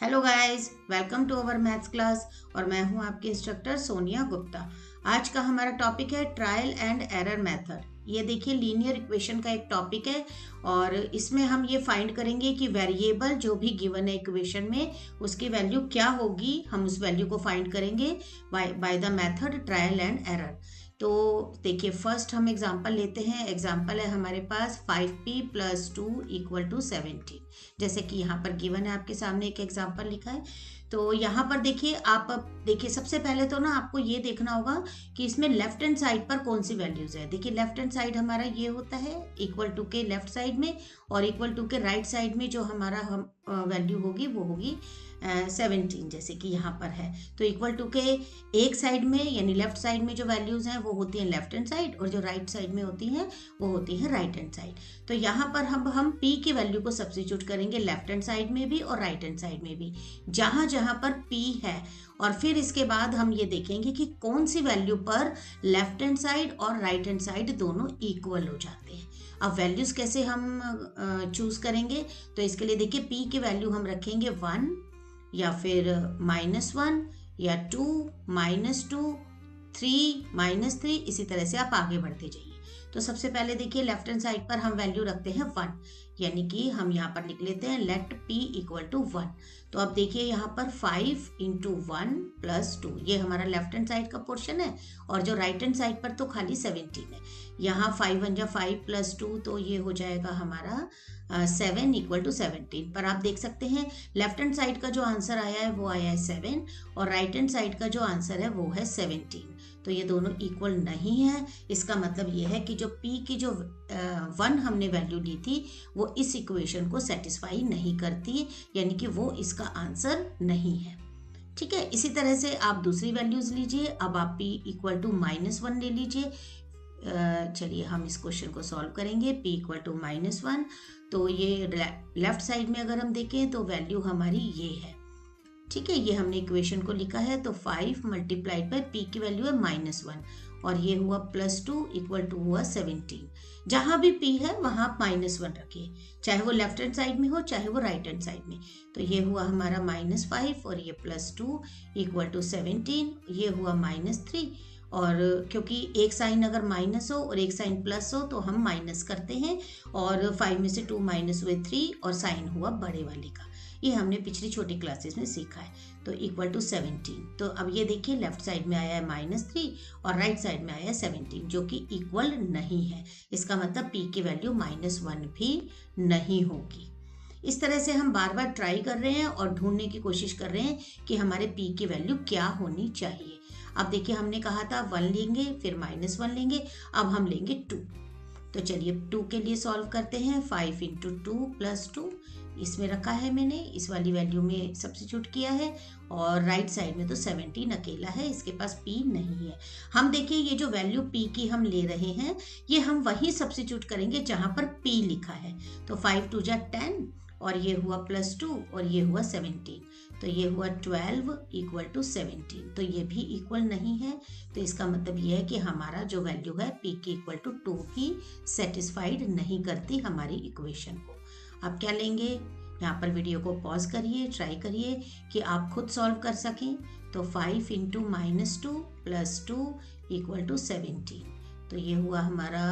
Hello guys, welcome to our maths class. और मैं हूं आपकी इंस्ट्रक्टर सोनिया गुप्ता। आज का हमारा टॉपिक है ट्रायल एंड एरर मेथड। ये देखिए लीनियर इक्वेशन का एक टॉपिक है और इसमें हम ये फाइंड करेंगे कि वेरिएबल जो भी गिवन है इक्वेशन में उसकी वैल्यू क्या होगी। हम उस वैल्यू को फाइंड करेंगे by the method trial and error. तो देखिए फर्स्ट हम एग्जांपल लेते हैं। एग्जांपल है हमारे पास 5p + 2 = 17। जैसे कि यहाँ पर गिवन है, आपके सामने एक एग्जांपल लिखा है। तो यहाँ पर देखिए, आप देखिए सबसे पहले तो ना आपको ये देखना होगा कि इसमें लेफ्ट हैंड साइड पर कौन सी वैल्यूज है। देखिए लेफ्ट हैंड साइड हमारा ये होता है इक्वल टू के लेफ्ट साइड में, और इक्वल टू के राइट साइड में जो हमारा हम वैल्यू होगी वो होगी 17, जैसे कि यहाँ पर है। तो इक्वल टू के एक साइड में यानी लेफ्ट साइड में जो वैल्यूज हैं वो होती हैं लेफ्ट हैंड साइड, और जो राइट साइड में होती हैं वो होती हैं राइट हैंड साइड। तो यहाँ पर हम p की वैल्यू को सब्स्टिट्यूट करेंगे लेफ्ट हैंड साइड में भी और राइट हैंड साइड में भी, जहाँ जहाँ पर p है। और फिर इसके बाद हम ये देखेंगे कि कौन सी वैल्यू पर लेफ्ट हैंड साइड और राइट हैंड साइड दोनों इक्वल हो जाते हैं। अब वैल्यूज कैसे हम चूज करेंगे, तो इसके लिए देखिए p की वैल्यू हम रखेंगे 1 या फिर -1 या 2 -2 3 -3, इसी तरह से आप आगे बढ़ते जाइए। तो सबसे पहले देखिए लेफ्ट हैंड साइड पर हम वैल्यू रखते हैं 1, यानी कि हम यहाँ पर लिख लेते हैं लेट p = 1। तो अब देखिए यहाँ पर 5 × 1 + 2 ये हमारा लेफ्ट हैंड साइड का पोर्शन है, और जो राइट हैंड साइड पर तो खाली 17 है। यहाँ 5 × 1 = 5 + 2 तो ये हो जाएगा हमारा 7 = 17। पर आप देख सकते हैं लेफ्ट हैंड साइड का जो आंसर आया है वो आया है 7, और राइट हैंड साइड का जो आंसर है वो है 17। तो ये दोनों इक्वल नहीं है। इसका मतलब ये है कि जो p की जो 1 हमने वैल्यू ली थी वो इस इक्वेशन को सेटिस्फाई नहीं करती, यानी कि वो इसका आंसर नहीं है। ठीक है, इसी तरह से आप दूसरी वैल्यूज लीजिए। अब आप p = -1 ले लीजिए। चलिए हम इस क्वेश्चन को सॉल्व करेंगे। p = -1, तो ये लेफ्ट साइड में अगर हम देखें तो वैल्यू हमारी ये है। ठीक है, ये हमने इक्वेशन को लिखा है। तो 5 × p की वैल्यू है -1, और ये हुआ +2 = हुआ 17। जहां भी p है वहां आप -1 रखिए, चाहे वो लेफ्ट हैंड साइड में हो चाहे वो राइट हैंड साइड में। तो ये हुआ हमारा -5 और ये +2 = 17, ये हुआ -3। और क्योंकि एक साइन अगर माइनस हो और एक साइन प्लस हो तो हम माइनस करते हैं, और 5 में से 2 माइनस हुए 3 और साइन हुआ बड़े वाले का। ये हमने पिछली छोटी क्लासेस में सीखा है। तो = 17। तो अब ये देखिए लेफ्ट साइड में आया है -3 और राइट साइड में आया है 17, जो कि इक्वल नहीं है। इसका मतलब p की वैल्यू -1 भी नहीं होगी। इस तरह से हम बार बार ट्राई कर रहे हैं और ढूंढने की कोशिश कर रहे हैं कि हमारे p की वैल्यू क्या होनी चाहिए। अब देखिए हमने कहा था 1 लेंगे, फिर -1 लेंगे, अब हम लेंगे 2। तो चलिए 2 के लिए सॉल्व करते हैं। 5 × 2 + 2 इसमें रखा है, मैंने इस वाली वैल्यू में सब्स्टिट्यूट किया है, और राइट साइड में तो 17 अकेला है, इसके पास p नहीं है। हम देखिए ये जो वैल्यू p की हम ले रहे हैं ये हम वही सब्स्टिट्यूट करेंगे जहां पर p लिखा है। तो 5 × 2 = 10, और ये हुआ +2 और ये हुआ 17, तो ये हुआ 12 = 17। तो ये भी इक्वल नहीं है। तो इसका मतलब ये है कि हमारा जो वैल्यू है p की = 2 ही सेटिस्फाइड नहीं करती हमारी इक्वेशन को। आप क्या लेंगे, यहाँ पर वीडियो को पॉज करिए, ट्राई करिए कि आप खुद सॉल्व कर सकें। तो 5 × -2 + 2 = 17। तो ये हुआ हमारा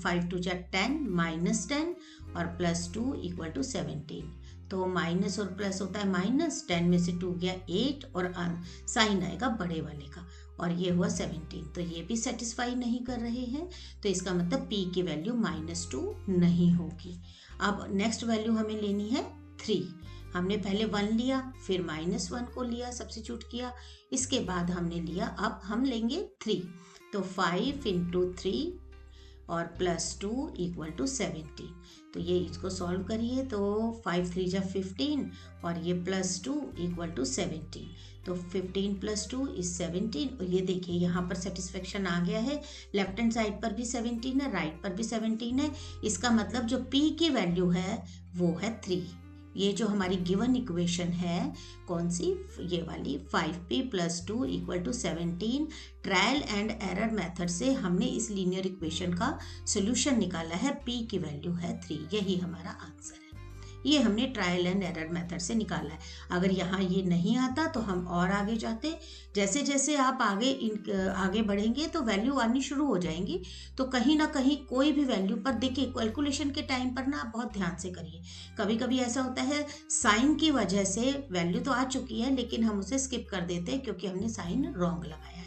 5 × 2 = 10 -10 और +2 = 17। तो माइनस और प्लस होता है माइनस, 10 में से 2 गया 8 और साइन आएगा बड़े वाले का, और ये हुआ 17। तो ये भी सेटिस्फाई नहीं कर रहे हैं। तो इसका मतलब p की वैल्यू -2 नहीं होगी। अब नेक्स्ट वैल्यू हमें लेनी है 3। हमने पहले 1 लिया, फिर -1 को लिया, सब्स्टिट्यूट किया, इसके बाद हमने लिया, अब हम लेंगे 3। तो 5 × 3 और +2 = 17। तो ये इसको सॉल्व करिए। तो 5 × 3 = 15 और ये +2 = 17। तो 15 + 2 = 17, और ये देखिए यहाँ पर सेटिस्फेक्शन आ गया है। लेफ्ट हैंड साइड पर भी 17 है, राइट पर भी 17 है। इसका मतलब जो p की वैल्यू है वो है 3। ये जो हमारी गिवन इक्वेशन है कौन सी, ये वाली 5p + 2 = 17, trial and error method से हमने इस लीनियर इक्वेशन का सोल्यूशन निकाला है। p की वैल्यू है 3, यही हमारा आंसर है। ये हमने ट्रायल एंड एरर मेथड से निकाला है। अगर यहाँ ये नहीं आता तो हम और आगे जाते। जैसे जैसे आप आगे बढ़ेंगे तो वैल्यू आनी शुरू हो जाएंगी। तो कहीं ना कहीं कोई भी वैल्यू पर देखिए, कैलकुलेशन के टाइम पर ना आप बहुत ध्यान से करिए। कभी कभी ऐसा होता है साइन की वजह से वैल्यू तो आ चुकी है लेकिन हम उसे स्किप कर देते हैं क्योंकि हमने साइन रॉन्ग लगाया है।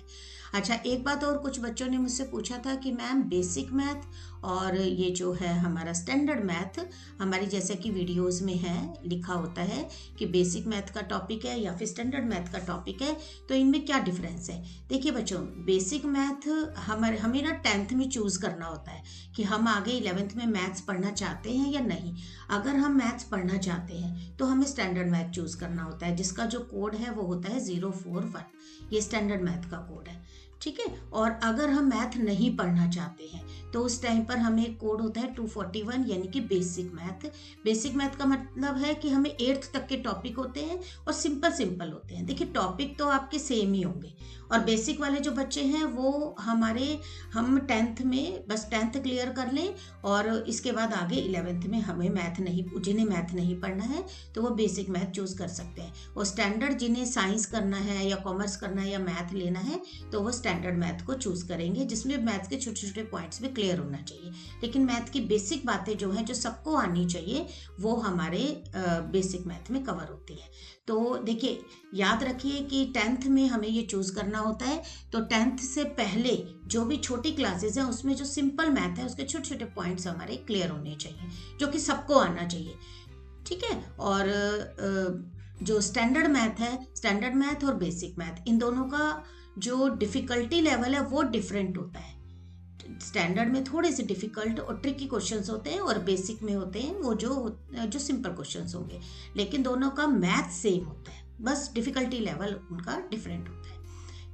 अच्छा, एक बात और, कुछ बच्चों ने मुझसे पूछा था कि मैम बेसिक मैथ और ये जो है हमारा स्टैंडर्ड मैथ, हमारी जैसे कि वीडियोस में है लिखा होता है कि बेसिक मैथ का टॉपिक है या फिर स्टैंडर्ड मैथ का टॉपिक है, तो इनमें क्या डिफरेंस है। देखिए बच्चों, बेसिक मैथ हमें ना 10th में चूज करना होता है कि हम आगे 11th में मैथ्स पढ़ना चाहते हैं या नहीं। अगर हम मैथ्स पढ़ना चाहते हैं तो हमें स्टैंडर्ड मैथ चूज करना होता है, जिसका जो कोड है वो होता है 041। ये स्टैंडर्ड मैथ का कोड है, ठीक है। और अगर हम मैथ नहीं पढ़ना चाहते हैं तो उस टाइम पर हमें एक कोड होता है 241, यानी कि बेसिक मैथ। बेसिक मैथ का मतलब है कि हमें 8th तक के टॉपिक होते हैं और सिंपल होते हैं। देखिए टॉपिक तो आपके सेम ही होंगे, और बेसिक वाले जो बच्चे हैं वो हम 10th में बस 10th क्लियर कर लें और इसके बाद आगे 11th में हमें जिन्हें मैथ नहीं पढ़ना है तो वो बेसिक मैथ चूज कर सकते हैं। और स्टैंडर्ड जिन्हें साइंस करना है या कॉमर्स करना है या मैथ लेना है तो वो स्टैंडर्ड मैथ को चूज करेंगे, जिसमें मैथ के छोटे छोटे पॉइंट्स भी क्लियर होना चाहिए। लेकिन मैथ की बेसिक बातें जो हैं, जो सबको आनी चाहिए, वो हमारे बेसिक मैथ में कवर होती है। तो देखिए, याद रखिए कि 10th में हमें ये चूज करना होता है। तो 10th से पहले जो भी छोटी क्लासेस हैं उसमें जो सिंपल मैथ है उसके छोटे छोटे पॉइंट्स हमारे क्लियर होने चाहिए, जो कि सबको आना चाहिए, ठीक है। और जो स्टैंडर्ड मैथ है, स्टैंडर्ड मैथ और बेसिक मैथ, इन दोनों का जो डिफिकल्टी लेवल है वो डिफरेंट होता है। स्टैंडर्ड में थोड़े से डिफिकल्ट और ट्रिकी क्वेश्चंस होते हैं और बेसिक में होते हैं वो जो सिंपल क्वेश्चंस होंगे, लेकिन दोनों का मैथ सेम होता है, बस डिफिकल्टी लेवल उनका डिफरेंट होता है।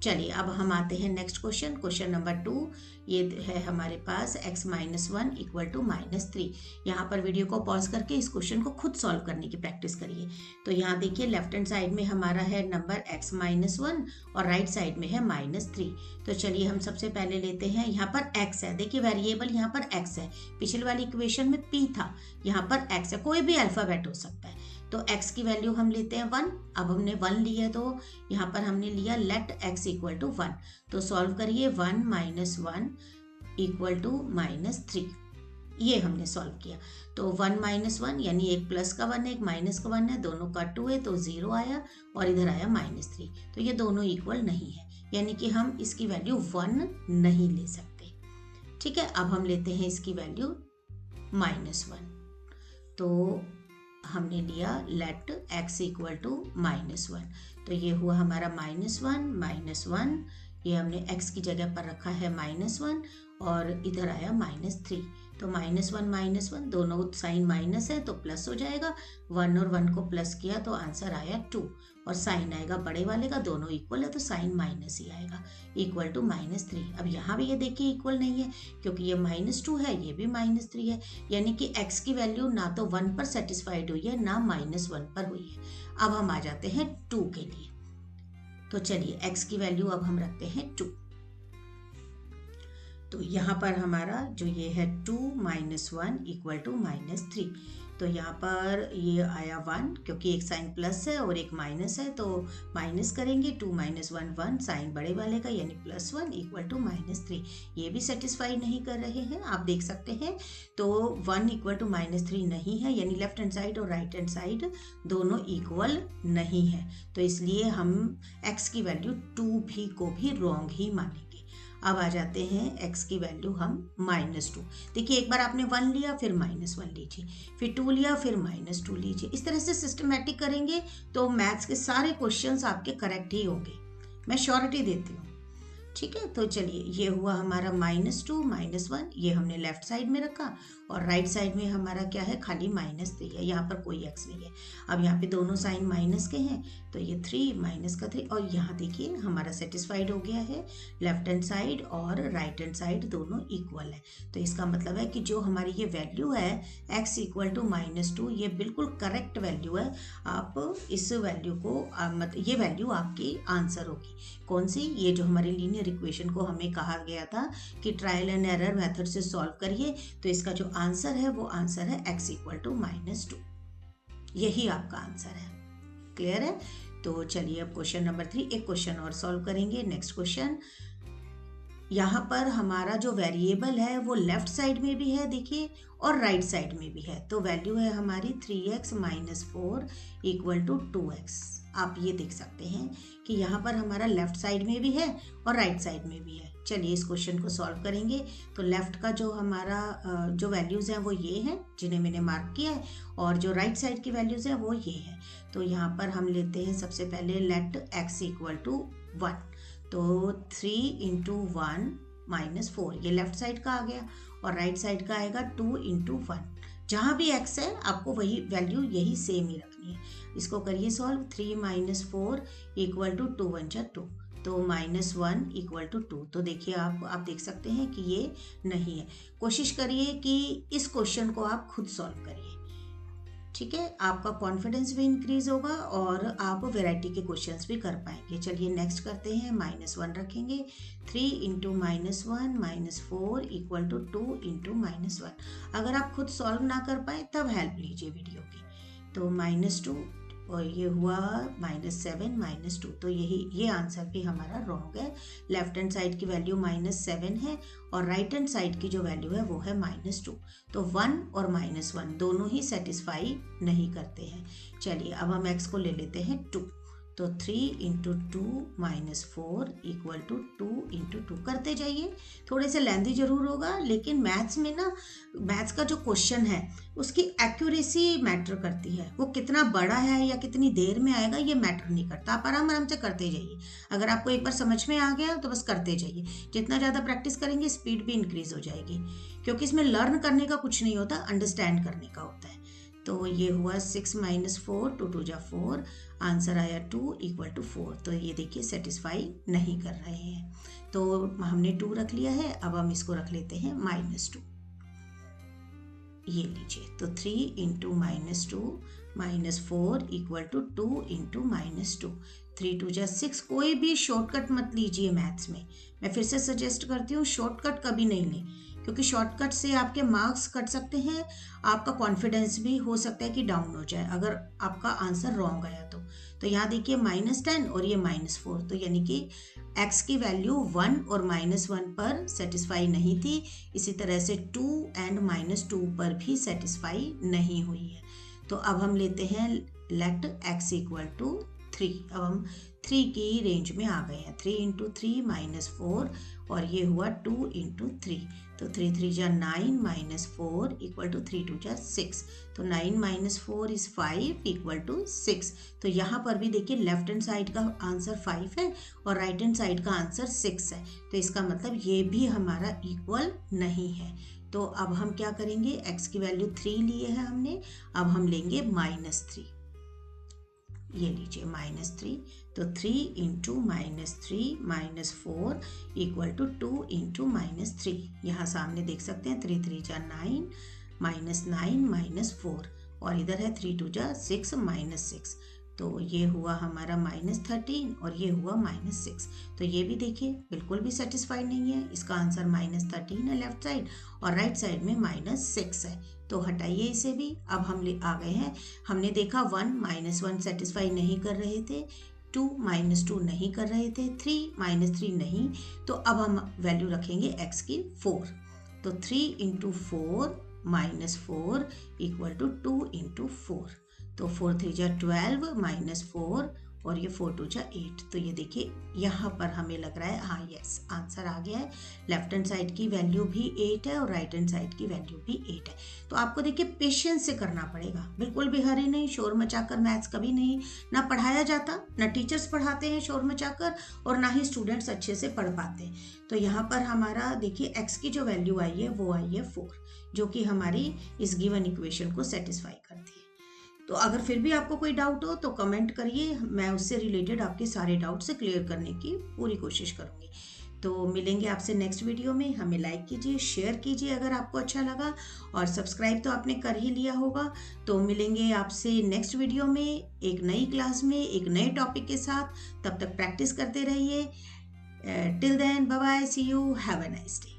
चलिए अब हम आते हैं नेक्स्ट क्वेश्चन नंबर 2। ये है हमारे पास x-1 इक्वल टू -3। यहाँ पर वीडियो को पॉज करके इस क्वेश्चन को खुद सॉल्व करने की प्रैक्टिस करिए। तो यहाँ देखिए, लेफ्ट हैंड साइड में हमारा है नंबर x-1 और राइट साइड में है -3। तो चलिए हम सबसे पहले लेते हैं, यहाँ पर x है। देखिए वेरिएबल यहाँ पर x है, पिछले वाली इक्वेशन में p था, यहाँ पर x है, कोई भी अल्फाबेट हो सकता है। तो x की वैल्यू हम लेते हैं 1। अब हमने 1 लिया तो यहाँ पर हमने लिया लेट x इक्वल टू 1। तो सॉल्व करिए, 1 - 1 इक्वल टू -3, ये हमने सॉल्व किया। तो 1 - 1 यानी एक प्लस का 1 है एक माइनस का 1 है, दोनों का 2 है तो 0 आया, और इधर आया -3। तो ये दोनों इक्वल नहीं है, यानी कि हम इसकी वैल्यू 1 नहीं ले सकते, ठीक है। अब हम लेते हैं इसकी वैल्यू -1। तो हमने लिया लेट x इक्वल टू -1। तो ये हुआ हमारा -1, ये हमने x की जगह पर रखा है -1 और इधर आया -3। तो -1 दोनों साइन माइनस है तो प्लस हो जाएगा, 1 और 1 को प्लस किया तो आंसर आया 2, और साइन आएगा बड़े वाले का, दोनों इक्वल है तो साइन माइनस ही आएगा, इक्वल टू -3। अब यहाँ भी ये देखिए इक्वल नहीं है क्योंकि ये -2 है, ये भी -3 है, यानी कि x की वैल्यू ना तो 1 पर सेटिस्फाइड हुई है ना -1 पर हुई है। अब हम आ जाते हैं 2 के लिए। तो चलिए x की वैल्यू अब हम रखते हैं 2। तो यहाँ पर हमारा जो ये है 2 - 1 इक्वल टू -3। तो यहाँ पर ये आया 1, क्योंकि एक साइन प्लस है और एक माइनस है तो माइनस करेंगे, 2 - 1 1, साइन बड़े वाले का यानी +1 इक्वल टू -3। ये भी सेटिस्फाई नहीं कर रहे हैं, आप देख सकते हैं। तो 1 इक्वल टू -3 नहीं है, यानी लेफ्ट हैंड साइड और राइट हैंड साइड दोनों इक्वल नहीं है, तो इसलिए हम x की वैल्यू 2 को भी रॉन्ग ही मानेंगे। अब आ जाते हैं x की वैल्यू हम -2। देखिए एक बार आपने 1 लिया फिर -1 लीजिए, फिर 2 लिया फिर -2 लीजिए। इस तरह से सिस्टमेटिक करेंगे तो मैथ्स के सारे क्वेश्चंस आपके करेक्ट ही होंगे, मैं श्योरिटी देती हूँ, ठीक है। तो चलिए ये हुआ हमारा -2 -1, ये हमने लेफ्ट साइड में रखा, और राइट साइड में हमारा क्या है, खाली -3 है, यहाँ पर कोई x नहीं है। अब यहाँ पे दोनों साइन माइनस के हैं तो ये 3 -3, और यहाँ देखिए हमारा सेटिस्फाइड हो गया है, लेफ्ट हैंड साइड और राइट हैंड साइड दोनों इक्वल है। तो इसका मतलब है कि जो हमारी ये वैल्यू है x इक्वल टू -2, ये बिल्कुल करेक्ट वैल्यू है। आप इस वैल्यू को ये वैल्यू आपकी आंसर होगी। कौन सी? ये जो हमारी लीनियर इक्वेशन को हमें कहा गया था कि ट्रायल एंड एरर मेथड से सॉल्व करिए, तो इसका जो आंसर है वो आंसर है x इक्वल टू -2। यही आपका आंसर है। क्लियर है? तो चलिए अब क्वेश्चन नंबर 3 एक क्वेश्चन और सॉल्व करेंगे। नेक्स्ट क्वेश्चन, यहाँ पर हमारा जो वेरिएबल है वो लेफ्ट साइड में भी है देखिए और राइट साइड में भी है। तो वैल्यू है हमारी 3x minus 4 equal to 2x। आप ये देख सकते हैं कि यहाँ पर हमारा लेफ्ट साइड में भी है और राइट साइड में भी है। चलिए इस क्वेश्चन को सॉल्व करेंगे। तो लेफ्ट का जो हमारा जो वैल्यूज़ हैं वो ये हैं जिन्हें मैंने मार्क किया है, और जो राइट साइड की वैल्यूज़ हैं वो ये है। तो यहाँ पर हम लेते हैं सबसे पहले लेट x इक्वल टू 1। तो 3 इंटू 1 माइनस 4 ये लेफ्ट साइड का आ गया और राइट साइड का आएगा 2 इंटू 1। जहाँ भी x है आपको वही वैल्यू यही सेम ही रखनी है। इसको करिए सॉल्व। 3 माइनस 4 इक्वल टू 2 1 जा 2, तो माइनस 1 इक्वल टू 2। तो देखिए आप देख सकते हैं कि ये नहीं है। कोशिश करिए कि इस क्वेश्चन को आप खुद सॉल्व करिए, ठीक है? आपका कॉन्फिडेंस भी इंक्रीज होगा और आप वैरायटी के क्वेश्चंस भी कर पाएंगे। चलिए नेक्स्ट करते हैं। -1 रखेंगे। 3 into -1 minus 4 equal to 2 into -1। अगर आप खुद सॉल्व ना कर पाए तब हेल्प लीजिए वीडियो की। तो -2 और ये हुआ -7 -2। तो ये आंसर भी हमारा रॉन्ग है। लेफ्ट हैंड साइड की वैल्यू -7 है और राइट हैंड साइड की जो वैल्यू है वो है -2। तो 1 और -1 दोनों ही सेटिस्फाई नहीं करते हैं। चलिए अब हम x को ले लेते हैं 2। तो 3 into 2 minus 4 equal to 2 into 2 करते जाइए। थोड़े से लेंदी जरूर होगा, लेकिन मैथ्स में ना मैथ्स का जो क्वेश्चन है उसकी एक्यूरेसी मैटर करती है। वो कितना बड़ा है या कितनी देर में आएगा ये मैटर नहीं करता। आप आराम आराम से करते जाइए। अगर आपको एक बार समझ में आ गया तो बस करते जाइए। जितना ज़्यादा प्रैक्टिस करेंगे स्पीड भी इंक्रीज हो जाएगी, क्योंकि इसमें लर्न करने का कुछ नहीं होता, अंडरस्टैंड करने का होता है। तो ये हुआ 6 माइनस 4 2 2 जा 4, आंसर आया 2 इक्वल टू 4। तो ये देखिए सेटिस्फाई नहीं कर रहे हैं। तो हमने 2 रख लिया है। अब हम इसको रख लेते हैं -2। ये लीजिए, तो 3 into -2 minus 4 equal to 2 into -2। 3 2 जा 6। कोई भी शॉर्टकट मत लीजिए मैथ्स में। मैं फिर से सजेस्ट करती हूँ शॉर्टकट कभी नहीं लें, क्योंकि शॉर्टकट से आपके मार्क्स कट सकते हैं, आपका कॉन्फिडेंस भी हो सकता है कि डाउन हो जाए अगर आपका आंसर रॉन्ग आया तो यहाँ देखिए -10 और ये -4। तो यानी कि x की वैल्यू 1 और -1 पर सेटिस्फाई नहीं थी। इसी तरह से 2 एंड -2 पर भी सेटिस्फाई नहीं हुई है। तो अब हम लेते हैं लेट x इक्वल टू 3। अब हम 3 की रेंज में आ गए हैं। 3 इंटू 3 माइनस 4 और ये हुआ 2 इंटू 3। तो 3 3 जा 9 माइनस 4 इक्वल टू 3 2 जा 6। तो 9 माइनस 4 इज 5 इक्वल टू 6। तो यहाँ पर भी देखिए लेफ्ट हैंड साइड का आंसर 5 है और राइट हैंड साइड का आंसर 6 है। तो इसका मतलब ये भी हमारा इक्वल नहीं है। तो अब हम क्या करेंगे, x की वैल्यू 3 लिए है हमने, अब हम लेंगे -3। ये लीजिए -3। तो 3 into -3 minus 4 equal to 2 into -3। यहाँ सामने देख सकते हैं 3 3 जा 9 -9 -4 और इधर है 3 2 जा 6 -6। तो ये हुआ हमारा -13 और ये हुआ -6। तो ये भी देखिए बिल्कुल भी सेटिस्फाइड नहीं है। इसका आंसर -13 है लेफ्ट साइड और राइट साइड में -6 है। तो हटाइए इसे भी। अब हम आ गए हैं, हमने देखा 1 -1 सेटिस्फाई नहीं कर रहे थे, 2 -2 नहीं कर रहे थे, 3 -3 नहीं। तो अब हम वैल्यू रखेंगे x की 4। तो 3 इंटू 4 -4 इक्वल टू 2 इंटू 4। तो 4 3 जा 12 -4 और ये 4 2 जा 8। तो ये देखिए यहाँ पर हमें लग रहा है हाँ यस आंसर आ गया है। लेफ्ट हैंड साइड की वैल्यू भी 8 है और राइट हैंड साइड की वैल्यू भी 8 है। तो आपको देखिए पेशेंस से करना पड़ेगा, बिल्कुल भी हरी नहीं। शोर मचाकर मैथ्स कभी नहीं ना पढ़ाया जाता, ना टीचर्स पढ़ाते हैं शोर मचाकर और ना ही स्टूडेंट्स अच्छे से पढ़ पाते हैं। तो यहाँ पर हमारा देखिए x की जो वैल्यू आई है वो आई है 4, जो कि हमारी इस गिवन इक्वेशन को सेटिस्फाई करती है। तो अगर फिर भी आपको कोई डाउट हो तो कमेंट करिए, मैं उससे रिलेटेड आपके सारे डाउट से क्लियर करने की पूरी कोशिश करूँगी। तो मिलेंगे आपसे नेक्स्ट वीडियो में। हमें लाइक कीजिए, शेयर कीजिए अगर आपको अच्छा लगा, और सब्सक्राइब तो आपने कर ही लिया होगा। तो मिलेंगे आपसे नेक्स्ट वीडियो में एक नई क्लास में एक नए टॉपिक के साथ। तब तक प्रैक्टिस करते रहिए। Till then bye bye, see you, have a nice day.